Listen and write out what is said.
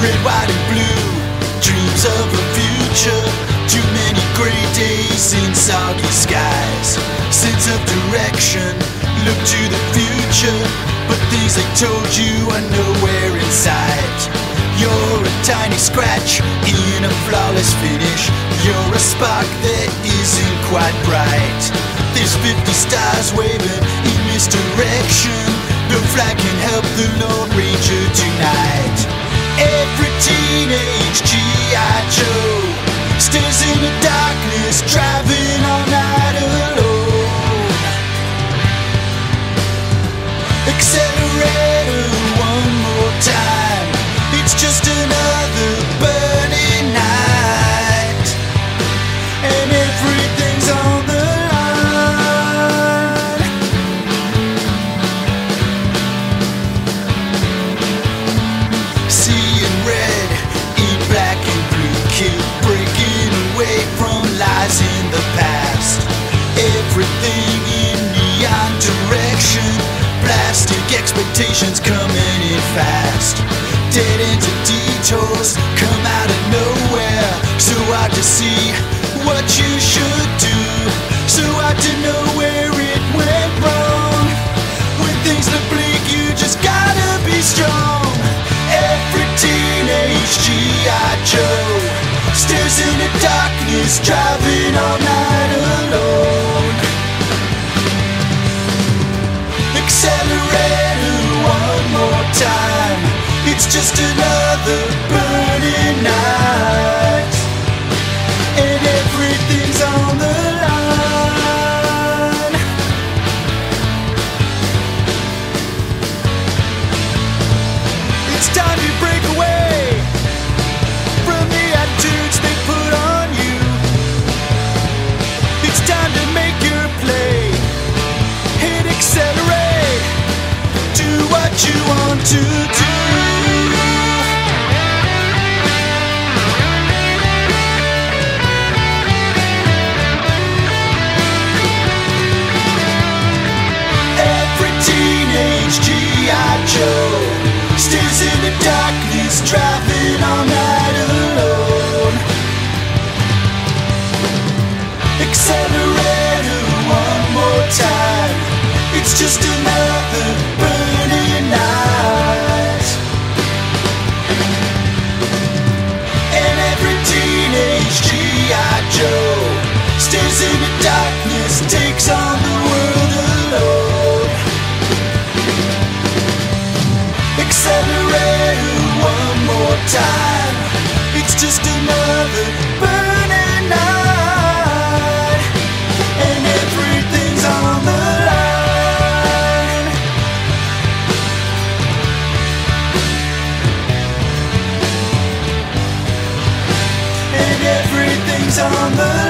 red, white and blue, dreams of a future. Too many gray days in soggy skies. Sense of direction, look to the future, but things they told you are nowhere in sight. You're a tiny scratch in a flawless finish. You're a spark that isn't quite bright. There's 50 stars waving in misdirection. No flag can help the Lone Ranger tonight. Every teenage G.I. Joe stares in the darkness, driving all night alone. Accelerator one more time. It's just another burning night, and everything's on the line. Seeing red in black and blue, kid breaking away from lies in the past. Everything in neon direction, plastic expectations coming in fast. Dead ends and detours come out of nowhere. So hard to see what you should do, so hard to know where it went wrong. When things look bleak, you just gotta be strong. Every teenage G.I. Joe stares in the darkness, driving all night alone. Accelerator one more time. It's just another burning night, and everything's on the line. It's time to break away from the attitudes they put on you. It's time to make your play. Hit accelerate, do what you want to do. G.I. Joe stares in the darkness, driving all night alone. Accelerator one more time. It's just another burning night, and every teenage G.I. Joe stares in the darkness, takes on the world alone. Accelerator one more time. It's just another burning night, and everything's on the line. And everything's on the line.